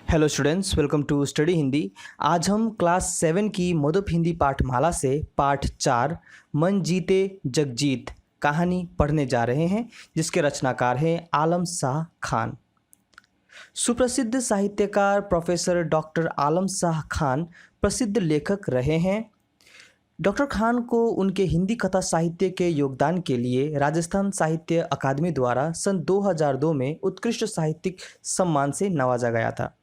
Hello students, welcome to study Hindi. आज हम class 7 की मधुप हिंदी पाठमाला से पाठ 4 मन जीते जगजीत कहानी पढ़ने जा रहे हैं, जिसके रचनाकार हैं आलम शाह खान। सुप्रसिद्ध साहित्यकार प्रोफेसर डॉक्टर आलम शाह खान प्रसिद्ध लेखक रहे हैं। डॉक्टर खान को उनके हिंदी कथा साहित्य के योगदान के लिए राजस्थान साहित्य अकादमी द्वारा सन 2002 में उत्कृष्ट साहित्यिक सम्मान से नवाजा गया था।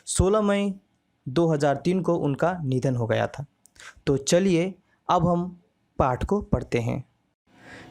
16 मई 2003 को उनका निधन हो गया था। तो चलिए अब हम पाठ को पढ़ते हैं।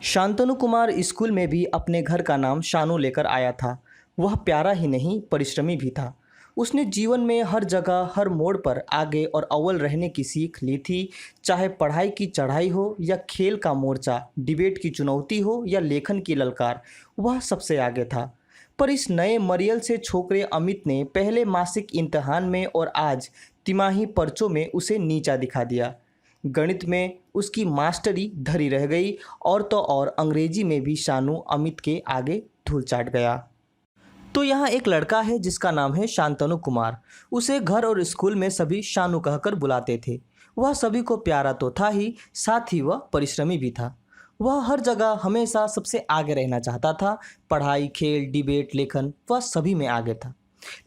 शांतनु कुमार स्कूल में भी अपने घर का नाम शानू लेकर आया था। वह प्यारा ही नहीं, परिश्रमी भी था। उसने जीवन में हर जगह हर मोड़ पर आगे और अव्वल रहने की सीख ली थी। चाहे पढ़ाई की चढ़ाई हो या खेल का मोर्चा, डिबेट की चुनौती हो या लेखन की ललकार, वह सबसे आगे था। पर इस नए मरियल से छोकरे अमित ने पहले मासिक इम्तिहान में और आज तिमाही पर्चों में उसे नीचा दिखा दिया। गणित में उसकी मास्टरी धरी रह गई और तो और अंग्रेजी में भी शानू अमित के आगे धूल चाट गया। तो यहाँ एक लड़का है जिसका नाम है शांतनु कुमार। उसे घर और स्कूल में सभी शानू कहकर बुलाते थे। वह सभी को प्यारा तो था ही, साथ ही वह परिश्रमी भी था। वह हर जगह हमेशा सबसे आगे रहना चाहता था। पढ़ाई, खेल, डिबेट, लेखन, वह सभी में आगे था।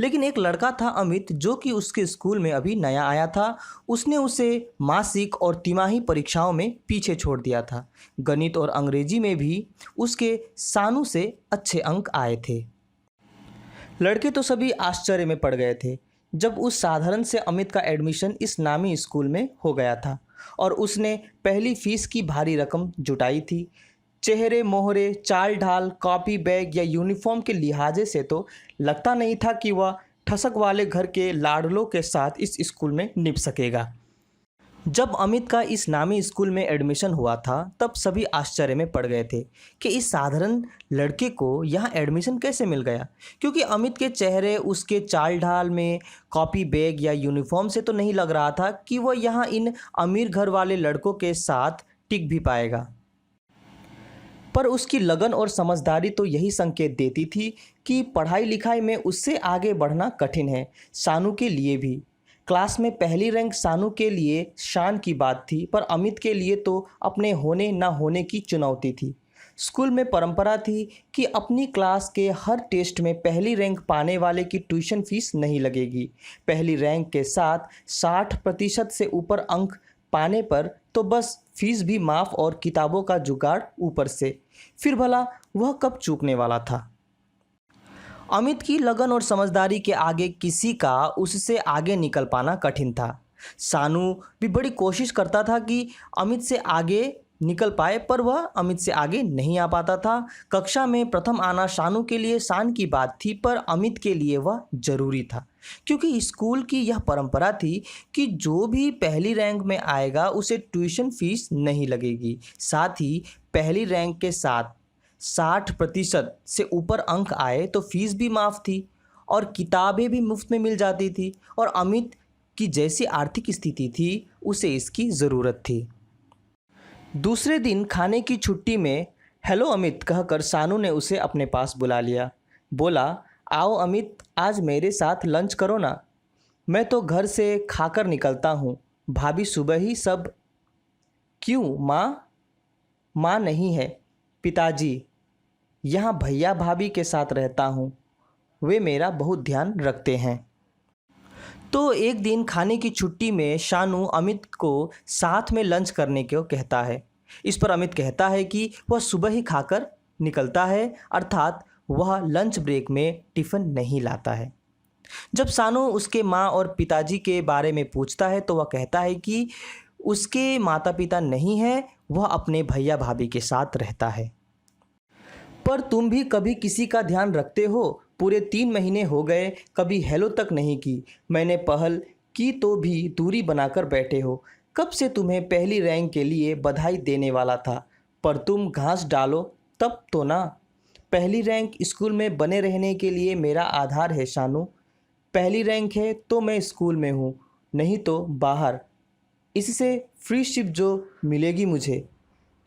लेकिन एक लड़का था अमित, जो कि उसके स्कूल में अभी नया आया था। उसने उसे मासिक और तिमाही परीक्षाओं में पीछे छोड़ दिया था। गणित और अंग्रेजी में भी उसके शानू से अच्छे अंक आए थे। लड़के तो सभी आश्चर्य में पड़ गए थे जब उस साधारण से अमित का एडमिशन इस नामी स्कूल में हो गया था और उसने पहली फीस की भारी रकम जुटाई थी। चेहरे मोहरे, चाल ढाल, कॉपी बैग या यूनिफॉर्म के लिहाजे से तो लगता नहीं था कि वह ठसक वाले घर के लाडलों के साथ इस स्कूल में निभ सकेगा। जब अमित का इस नामी स्कूल में एडमिशन हुआ था तब सभी आश्चर्य में पड़ गए थे कि इस साधारण लड़के को यहाँ एडमिशन कैसे मिल गया, क्योंकि अमित के चेहरे, उसके चाल ढाल में, कॉपी बैग या यूनिफॉर्म से तो नहीं लग रहा था कि वह यहाँ इन अमीर घर वाले लड़कों के साथ टिक भी पाएगा। पर उसकी लगन और समझदारी तो यही संकेत देती थी कि पढ़ाई लिखाई में उससे आगे बढ़ना कठिन है। शानू के लिए भी क्लास में पहली रैंक शानू के लिए शान की बात थी, पर अमित के लिए तो अपने होने ना होने की चुनौती थी। स्कूल में परंपरा थी कि अपनी क्लास के हर टेस्ट में पहली रैंक पाने वाले की ट्यूशन फीस नहीं लगेगी। पहली रैंक के साथ 60% से ऊपर अंक पाने पर तो बस फीस भी माफ़ और किताबों का जुगाड़ ऊपर से। फिर भला वह कब चूकने वाला था। अमित की लगन और समझदारी के आगे किसी का उससे आगे निकल पाना कठिन था। शानू भी बड़ी कोशिश करता था कि अमित से आगे निकल पाए, पर वह अमित से आगे नहीं आ पाता था। कक्षा में प्रथम आना शानू के लिए शान की बात थी, पर अमित के लिए वह जरूरी था, क्योंकि स्कूल की यह परंपरा थी कि जो भी पहली रैंक में आएगा उसे ट्यूशन फीस नहीं लगेगी। साथ ही पहली रैंक के साथ 60% से ऊपर अंक आए तो फीस भी माफ़ थी और किताबें भी मुफ्त में मिल जाती थी। और अमित की जैसी आर्थिक स्थिति थी उसे इसकी ज़रूरत थी। दूसरे दिन खाने की छुट्टी में हेलो अमित कहकर शानू ने उसे अपने पास बुला लिया। बोला, आओ अमित, आज मेरे साथ लंच करो ना। मैं तो घर से खाकर निकलता हूँ, भाभी सुबह ही सब। क्यों माँ? माँ नहीं है, पिताजी। यहाँ भैया भाभी के साथ रहता हूँ, वे मेरा बहुत ध्यान रखते हैं। तो एक दिन खाने की छुट्टी में शानू अमित को साथ में लंच करने को कहता है। इस पर अमित कहता है कि वह सुबह ही खाकर निकलता है, अर्थात वह लंच ब्रेक में टिफ़िन नहीं लाता है। जब शानू उसके माँ और पिताजी के बारे में पूछता है तो वह कहता है कि उसके माता पिता नहीं हैं, वह अपने भैया भाभी के साथ रहता है। पर तुम भी कभी किसी का ध्यान रखते हो? पूरे 3 महीने हो गए, कभी हेलो तक नहीं की। मैंने पहल की तो भी दूरी बनाकर बैठे हो। कब से तुम्हें पहली रैंक के लिए बधाई देने वाला था, पर तुम घास डालो तब तो ना। पहली रैंक स्कूल में बने रहने के लिए मेरा आधार है शानू। पहली रैंक है तो मैं स्कूल में हूँ, नहीं तो बाहर। इससे फ्री शिप जो मिलेगी मुझे।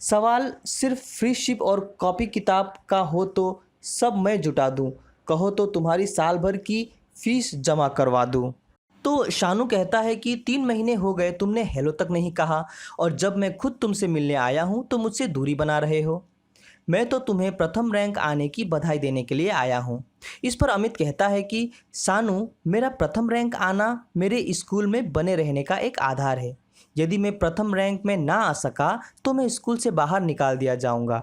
सवाल सिर्फ फ्री शिप और कॉपी किताब का हो तो सब मैं जुटा दूं। कहो तो तुम्हारी साल भर की फीस जमा करवा दूं। तो शानू कहता है कि 3 महीने हो गए तुमने हेलो तक नहीं कहा, और जब मैं खुद तुमसे मिलने आया हूं तो मुझसे दूरी बना रहे हो। मैं तो तुम्हें प्रथम रैंक आने की बधाई देने के लिए आया हूं। इस पर अमित कहता है कि शानू, मेरा प्रथम रैंक आना मेरे स्कूल में बने रहने का एक आधार है। यदि मैं प्रथम रैंक में ना आ सका तो मैं स्कूल से बाहर निकाल दिया जाऊंगा।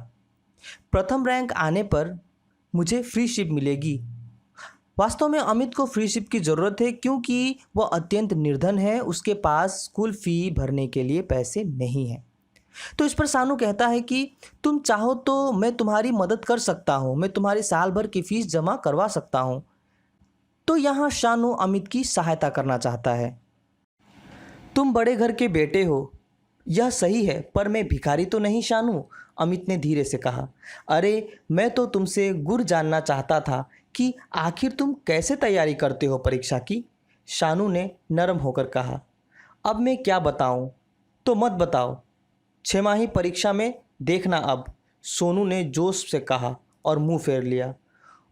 प्रथम रैंक आने पर मुझे फ्री शिप मिलेगी। वास्तव में अमित को फ्री शिप की ज़रूरत है क्योंकि वह अत्यंत निर्धन है, उसके पास स्कूल फ़ी भरने के लिए पैसे नहीं हैं। तो इस पर शानू कहता है कि तुम चाहो तो मैं तुम्हारी मदद कर सकता हूँ, मैं तुम्हारी साल भर की फ़ीस जमा करवा सकता हूँ। तो यहाँ शानू अमित की सहायता करना चाहता है। तुम बड़े घर के बेटे हो, यह सही है, पर मैं भिखारी तो नहीं शानू, अमित ने धीरे से कहा। अरे, मैं तो तुमसे गुर जानना चाहता था कि आखिर तुम कैसे तैयारी करते हो परीक्षा की, शानू ने नरम होकर कहा। अब मैं क्या बताऊं? तो मत बताओ, छमाही परीक्षा में देखना अब, सोनू ने जोश से कहा और मुंह फेर लिया।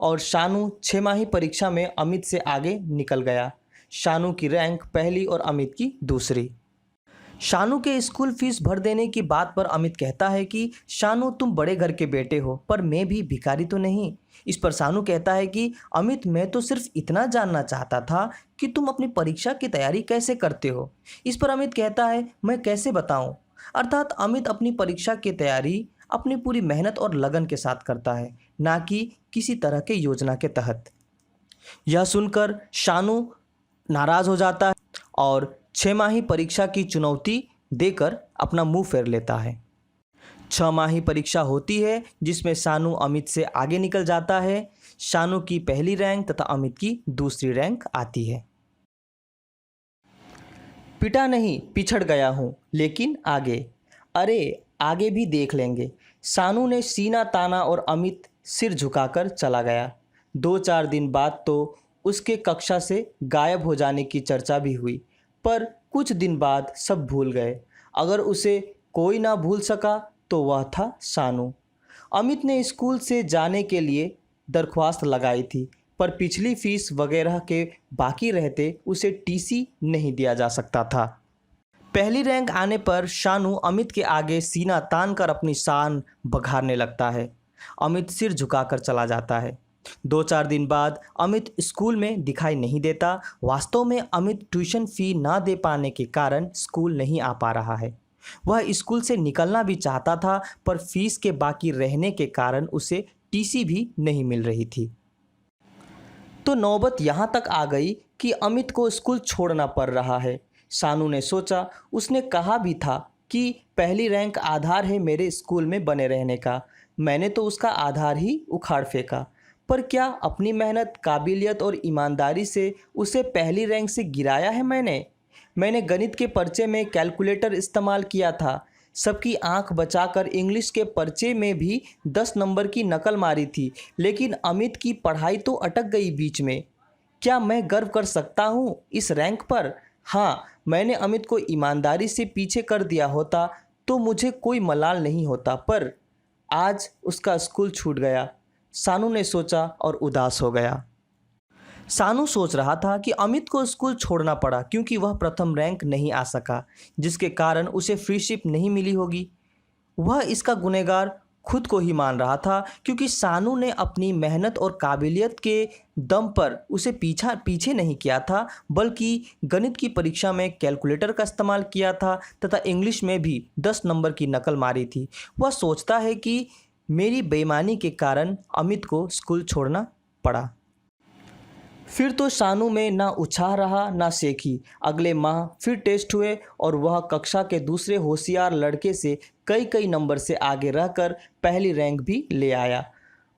और शानू छमाही परीक्षा में अमित से आगे निकल गया। शानू की रैंक पहली और अमित की दूसरी। शानू के स्कूल फीस भर देने की बात पर अमित कहता है कि शानू, तुम बड़े घर के बेटे हो, पर मैं भी भिखारी तो नहीं। इस पर शानू कहता है कि अमित, मैं तो सिर्फ इतना जानना चाहता था कि तुम अपनी परीक्षा की तैयारी कैसे करते हो। इस पर अमित कहता है, मैं कैसे बताऊं? अर्थात अमित अपनी परीक्षा की तैयारी अपनी पूरी मेहनत और लगन के साथ करता है, ना कि किसी तरह के योजना के तहत। यह सुनकर शानू नाराज हो जाता है और छमाही परीक्षा की चुनौती देकर अपना मुंह फेर लेता है। 6 माही परीक्षा होती है जिसमें शानू अमित से आगे निकल जाता है। शानू की पहली रैंक तथा अमित की दूसरी रैंक आती है। पिटा नहीं, पिछड़ गया हूँ, लेकिन आगे, अरे आगे भी देख लेंगे। शानू ने सीना ताना और अमित सिर झुकाकर चला गया। 2-4 दिन बाद तो उसके कक्षा से गायब हो जाने की चर्चा भी हुई, पर कुछ दिन बाद सब भूल गए। अगर उसे कोई ना भूल सका तो वह था शानू। अमित ने स्कूल से जाने के लिए दरख्वास्त लगाई थी, पर पिछली फीस वगैरह के बाकी रहते उसे टीसी नहीं दिया जा सकता था। पहली रैंक आने पर शानू अमित के आगे सीना तान कर अपनी शान बघारने लगता है। अमित सिर झुकाकर चला जाता है। 2-4 दिन बाद अमित स्कूल में दिखाई नहीं देता। वास्तव में अमित ट्यूशन फ़ी ना दे पाने के कारण स्कूल नहीं आ पा रहा है। वह स्कूल से निकलना भी चाहता था, पर फीस के बाकी रहने के कारण उसे टीसी भी नहीं मिल रही थी। तो नौबत यहाँ तक आ गई कि अमित को स्कूल छोड़ना पड़ रहा है। शानू ने सोचा, उसने कहा भी था कि पहली रैंक आधार है मेरे स्कूल में बने रहने का। मैंने तो उसका आधार ही उखाड़ फेंका। पर क्या अपनी मेहनत, काबिलियत और ईमानदारी से उसे पहली रैंक से गिराया है मैंने गणित के पर्चे में कैलकुलेटर इस्तेमाल किया था। सबकी आंख बचाकर इंग्लिश के पर्चे में भी 10 नंबर की नकल मारी थी, लेकिन अमित की पढ़ाई तो अटक गई बीच में। क्या मैं गर्व कर सकता हूँ इस रैंक पर? हाँ, मैंने अमित को ईमानदारी से पीछे कर दिया होता तो मुझे कोई मलाल नहीं होता, पर आज उसका स्कूल छूट गया, शानू ने सोचा और उदास हो गया। शानू सोच रहा था कि अमित को स्कूल छोड़ना पड़ा क्योंकि वह प्रथम रैंक नहीं आ सका, जिसके कारण उसे फ्री शिप नहीं मिली होगी। वह इसका गुनहगार खुद को ही मान रहा था क्योंकि शानू ने अपनी मेहनत और काबिलियत के दम पर उसे पीछे नहीं किया था, बल्कि गणित की परीक्षा में कैलकुलेटर का इस्तेमाल किया था तथा इंग्लिश में भी 10 नंबर की नकल मारी थी। वह सोचता है कि मेरी बेईमानी के कारण अमित को स्कूल छोड़ना पड़ा। फिर तो शानू में ना उत्साह रहा ना सेखी। अगले माह फिर टेस्ट हुए और वह कक्षा के दूसरे होशियार लड़के से कई नंबर से आगे रहकर पहली रैंक भी ले आया,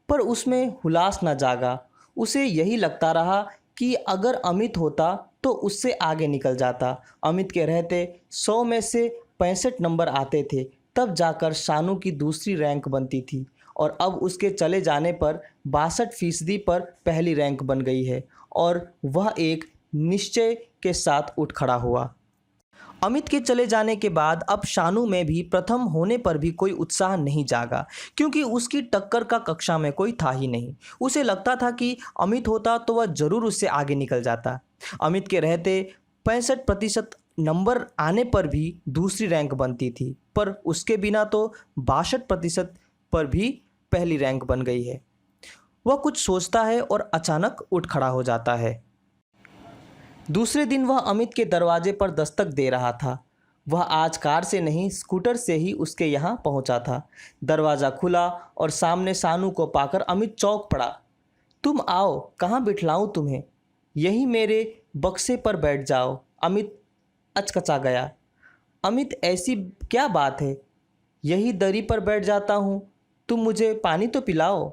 पर उसमें हुलास न जागा। उसे यही लगता रहा कि अगर अमित होता तो उससे आगे निकल जाता। अमित के रहते 100 में से 65 नंबर आते थे, तब जाकर शानू की दूसरी रैंक बनती थी, और अब उसके चले जाने पर 62% पर पहली रैंक बन गई है और वह एक निश्चय के साथ उठ खड़ा हुआ। अमित के चले जाने के बाद अब शानू में भी प्रथम होने पर भी कोई उत्साह नहीं जागा, क्योंकि उसकी टक्कर का कक्षा में कोई था ही नहीं। उसे लगता था कि अमित होता तो वह जरूर उससे आगे निकल जाता। अमित के रहते 65% नंबर आने पर भी दूसरी रैंक बनती थी, पर उसके बिना तो 62% पर भी पहली रैंक बन गई है। वह कुछ सोचता है और अचानक उठ खड़ा हो जाता है। दूसरे दिन वह अमित के दरवाजे पर दस्तक दे रहा था। वह आज कार से नहीं, स्कूटर से ही उसके यहाँ पहुँचा था। दरवाज़ा खुला और सामने शानू को पाकर अमित चौंक पड़ा। तुम आओ, कहाँ बिठलाऊं तुम्हें? यही मेरे बक्से पर बैठ जाओ। अमित अचकचा गया। अमित, ऐसी क्या बात है? यही दरी पर बैठ जाता हूँ। तुम मुझे पानी तो पिलाओ।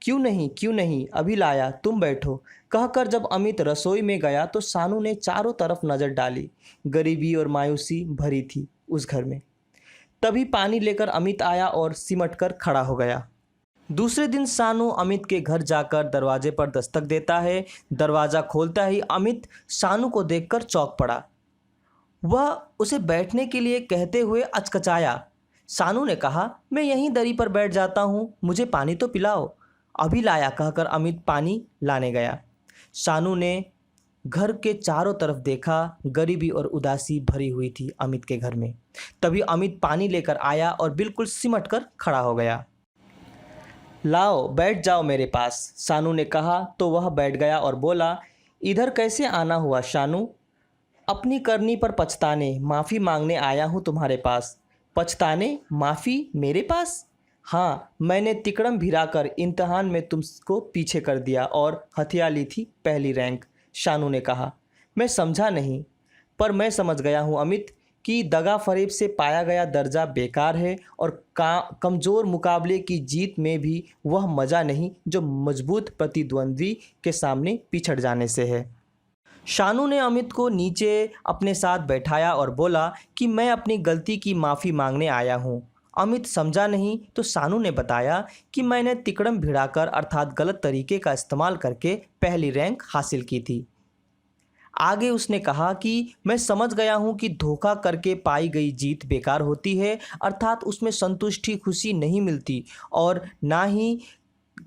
क्यों नहीं, अभी लाया, तुम बैठो, कहकर जब अमित रसोई में गया तो शानू ने चारों तरफ नज़र डाली। गरीबी और मायूसी भरी थी उस घर में। तभी पानी लेकर अमित आया और सिमट कर खड़ा हो गया। दूसरे दिन शानू अमित के घर जाकर दरवाजे पर दस्तक देता है। दरवाज़ा खोलता ही अमित शानू को देखकर चौंक पड़ा। वह उसे बैठने के लिए कहते हुए अचकचाया। शानू ने कहा, मैं यहीं दरी पर बैठ जाता हूँ, मुझे पानी तो पिलाओ। अभी लाया, कहकर अमित पानी लाने गया। शानू ने घर के चारों तरफ देखा। गरीबी और उदासी भरी हुई थी अमित के घर में। तभी अमित पानी लेकर आया और बिल्कुल सिमट कर खड़ा हो गया। लाओ, बैठ जाओ मेरे पास, शानू ने कहा तो वह बैठ गया और बोला, इधर कैसे आना हुआ शानू? अपनी करनी पर पछताने, माफ़ी मांगने आया हूँ तुम्हारे पास। पछताने, माफ़ी मेरे पास? हाँ, मैंने तिकड़म भिराकर इम्तिहान में तुमको पीछे कर दिया और हथिया ली थी पहली रैंक, शानू ने कहा। मैं समझा नहीं, पर मैं समझ गया हूँ अमित कि दगा फरेब से पाया गया दर्जा बेकार है और कमज़ोर मुकाबले की जीत में भी वह मज़ा नहीं जो मजबूत प्रतिद्वंद्वी के सामने पिछड़ जाने से है। शानू ने अमित को नीचे अपने साथ बैठाया और बोला कि मैं अपनी गलती की माफ़ी मांगने आया हूँ। अमित समझा नहीं तो शानू ने बताया कि मैंने तिकड़म भिड़ाकर अर्थात गलत तरीके का इस्तेमाल करके पहली रैंक हासिल की थी। आगे उसने कहा कि मैं समझ गया हूँ कि धोखा करके पाई गई जीत बेकार होती है, अर्थात उसमें संतुष्टि, खुशी नहीं मिलती और ना ही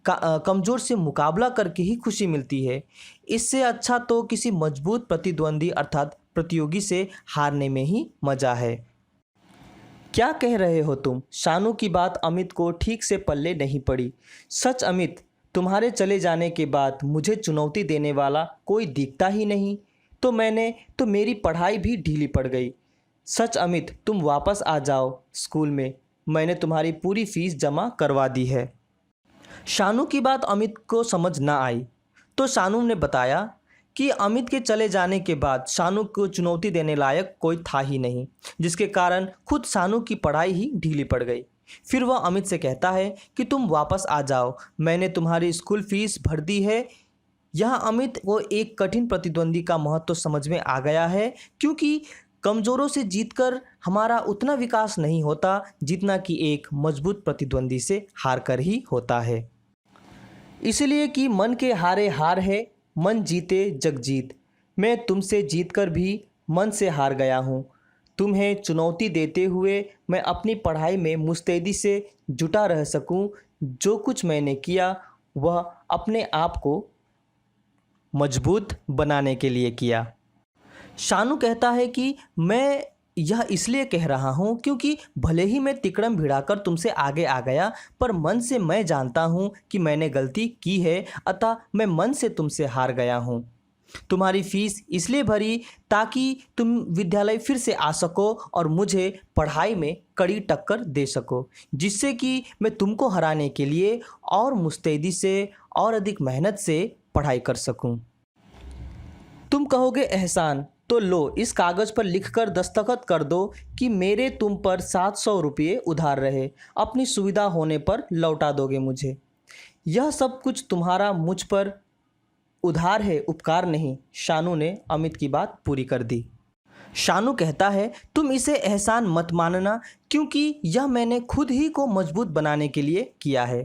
कमज़ोर से मुकाबला करके ही खुशी मिलती है। इससे अच्छा तो किसी मजबूत प्रतिद्वंदी अर्थात प्रतियोगी से हारने में ही मज़ा है। क्या कह रहे हो तुम? शानू की बात अमित को ठीक से पल्ले नहीं पड़ी। सच अमित, तुम्हारे चले जाने के बाद मुझे चुनौती देने वाला कोई दिखता ही नहीं, तो मेरी पढ़ाई भी ढीली पड़ गई। सच अमित, तुम वापस आ जाओ स्कूल में, मैंने तुम्हारी पूरी फीस जमा करवा दी है। शानू की बात अमित को समझ ना आई तो शानू ने बताया कि अमित के चले जाने के बाद शानू को चुनौती देने लायक कोई था ही नहीं, जिसके कारण खुद शानू की पढ़ाई ही ढीली पड़ गई। फिर वह अमित से कहता है कि तुम वापस आ जाओ, मैंने तुम्हारी स्कूल फीस भर दी है। यहाँ अमित को एक कठिन प्रतिद्वंदी का महत्व समझ में आ गया है, क्योंकि कमज़ोरों से जीतकर हमारा उतना विकास नहीं होता जितना कि एक मजबूत प्रतिद्वंदी से हार कर ही होता है। इसलिए कि मन के हारे हार है, मन जीते जग जीत। मैं तुमसे जीतकर भी मन से हार गया हूँ। तुम्हें चुनौती देते हुए मैं अपनी पढ़ाई में मुस्तैदी से जुटा रह सकूँ। जो कुछ मैंने किया वह अपने आप को मजबूत बनाने के लिए किया। शानू कहता है कि मैं यह इसलिए कह रहा हूँ क्योंकि भले ही मैं तिकड़म भिड़ाकर तुमसे आगे आ गया, पर मन से मैं जानता हूँ कि मैंने गलती की है, अतः मैं मन से तुमसे हार गया हूँ। तुम्हारी फीस इसलिए भरी ताकि तुम विद्यालय फिर से आ सको और मुझे पढ़ाई में कड़ी टक्कर दे सको, जिससे कि मैं तुमको हराने के लिए और मुस्तैदी से और अधिक मेहनत से पढ़ाई कर सकूं। तुम कहोगे एहसान, तो लो इस कागज़ पर लिखकर दस्तखत कर दो कि मेरे तुम पर 700 रुपये उधार रहे, अपनी सुविधा होने पर लौटा दोगे मुझे। यह सब कुछ तुम्हारा मुझ पर उधार है, उपकार नहीं। शानू ने अमित की बात पूरी कर दी। शानू कहता है, तुम इसे एहसान मत मानना, क्योंकि यह मैंने खुद ही को मजबूत बनाने के लिए किया है।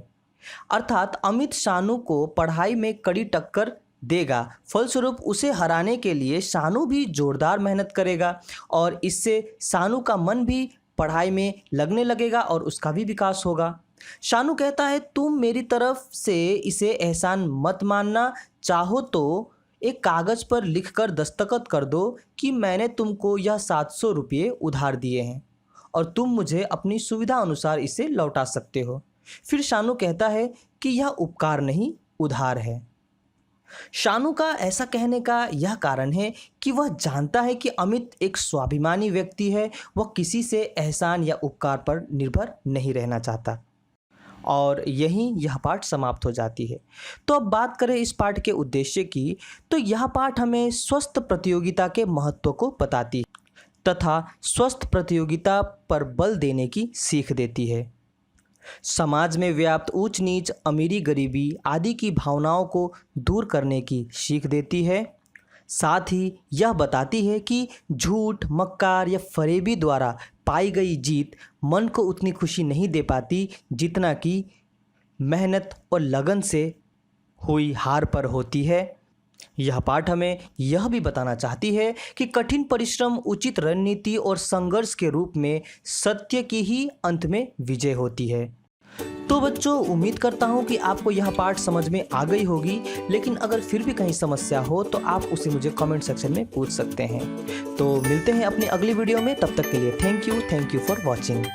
अर्थात अमित शानू को पढ़ाई में कड़ी टक्कर देगा। फलस्वरूप उसे हराने के लिए शानू भी जोरदार मेहनत करेगा और इससे शानू का मन भी पढ़ाई में लगने लगेगा और उसका भी विकास होगा। शानू कहता है, तुम मेरी तरफ से इसे एहसान मत मानना, चाहो तो एक कागज़ पर लिखकर दस्तखत कर दो कि मैंने तुमको यह 700 रुपये उधार दिए हैं और तुम मुझे अपनी सुविधा अनुसार इसे लौटा सकते हो। फिर शानू कहता है कि यह उपकार नहीं, उधार है। शानू का ऐसा कहने का यह कारण है कि वह जानता है कि अमित एक स्वाभिमानी व्यक्ति है, वह किसी से एहसान या उपकार पर निर्भर नहीं रहना चाहता। और यहीं यह पाठ समाप्त हो जाती है। तो अब बात करें इस पाठ के उद्देश्य की, तो यह पाठ हमें स्वस्थ प्रतियोगिता के महत्व को बताती है तथा स्वस्थ प्रतियोगिता पर बल देने की सीख देती है। समाज में व्याप्त ऊंच नीच, अमीरी गरीबी आदि की भावनाओं को दूर करने की सीख देती है। साथ ही यह बताती है कि झूठ, मक्कार या फरेबी द्वारा पाई गई जीत मन को उतनी खुशी नहीं दे पाती जितना कि मेहनत और लगन से हुई हार पर होती है। यह पाठ हमें यह भी बताना चाहती है कि कठिन परिश्रम, उचित रणनीति और संघर्ष के रूप में सत्य की ही अंत में विजय होती है। तो बच्चों, उम्मीद करता हूँ कि आपको यह पाठ समझ में आ गई होगी, लेकिन अगर फिर भी कहीं समस्या हो तो आप उसे मुझे कमेंट सेक्शन में पूछ सकते हैं। तो मिलते हैं अपनी अगली वीडियो में, तब तक के लिए थैंक यू फॉर वॉचिंग।